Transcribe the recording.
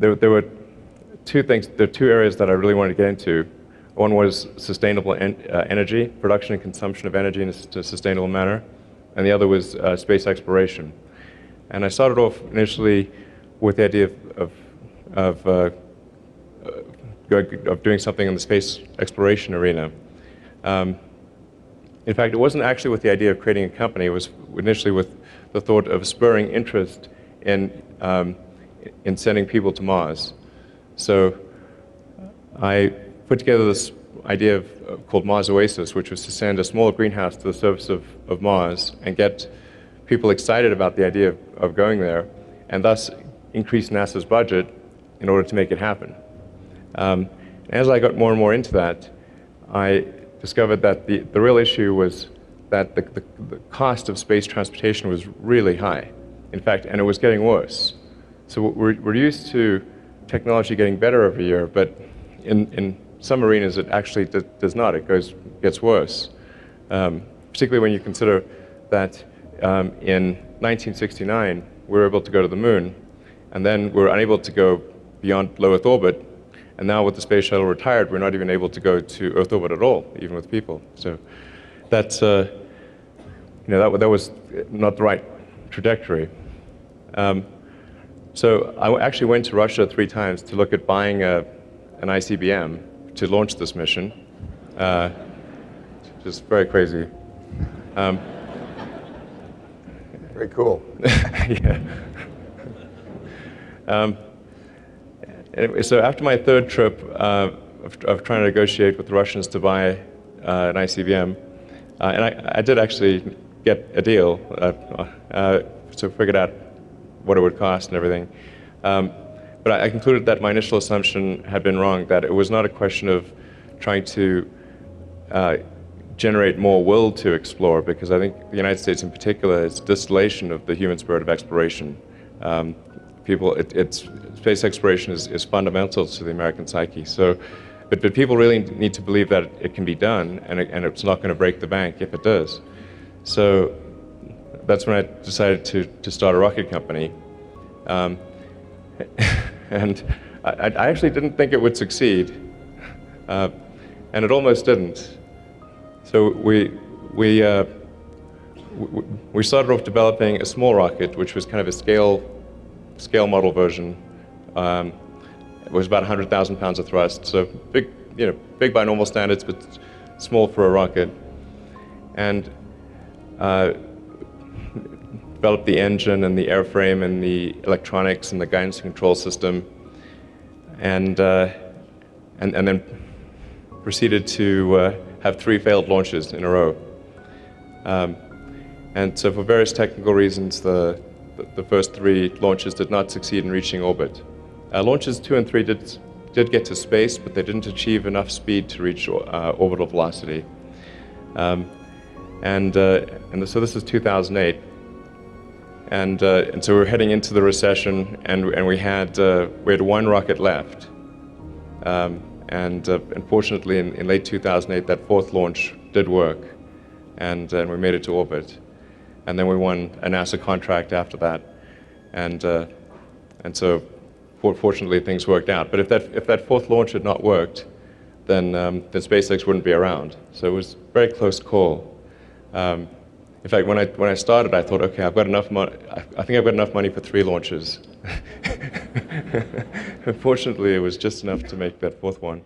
there were two things. There are two areas that I really wanted to get into. One was sustainable energy, production and consumption of energy in a sustainable manner, and the other was space exploration. And I started off initially with the idea of doing something in the space exploration arena. In fact, it wasn't actually with the idea of creating a company. It was initially with the thought of spurring interest in sending people to Mars. So I put together this idea called Mars Oasis, which was to send a small greenhouse to the surface of Mars and get people excited about the idea of going there, and thus increase NASA's budget in order to make it happen. As I got more and more into that, I discovered that the real issue was that the cost of space transportation was really high, in fact, and it was getting worse. So we're used to technology getting better every year, but in some arenas it actually does not. It gets worse, particularly when you consider that in 1969 we were able to go to the moon, and then we were unable to go beyond low Earth orbit. And now with the space shuttle retired, we're not even able to go to Earth orbit at all, even with people. So that's, that was not the right trajectory. So I actually went to Russia 3 times to look at buying an ICBM to launch this mission. Just very crazy. Very cool. Yeah. Anyway, so after my third trip of trying to negotiate with the Russians to buy an ICBM, and I did actually get a deal, so figured out what it would cost and everything. But I concluded that my initial assumption had been wrong, that it was not a question of trying to generate more will to explore, because I think the United States in particular is a distillation of the human spirit of exploration. Space exploration is fundamental to the American psyche. So, but people really need to believe that it can be done, and it's not going to break the bank if it does. So that's when I decided to start a rocket company. And I actually didn't think it would succeed, and it almost didn't. So we started off developing a small rocket, which was kind of a scale model version. It was about 100,000 pounds of thrust, so big by normal standards, but small for a rocket. And developed the engine and the airframe and the electronics and the guidance and control system, and then proceeded to have 3 failed launches in a row. And so for various technical reasons, the first 3 launches did not succeed in reaching orbit. Launches 2 and 3 did get to space, but they didn't achieve enough speed to reach orbital velocity. So this is 2008, and so we're heading into the recession, and we had 1 rocket left. Unfortunately, in late 2008, that 4th launch did work, and we made it to orbit. And then we won a NASA contract after that, and so fortunately things worked out. But if that 4th launch had not worked, then SpaceX wouldn't be around. So it was a very close call. In fact, when I started, I thought, okay, I've got enough money. I think I've got enough money for 3 launches. Unfortunately, it was just enough to make that 4th one.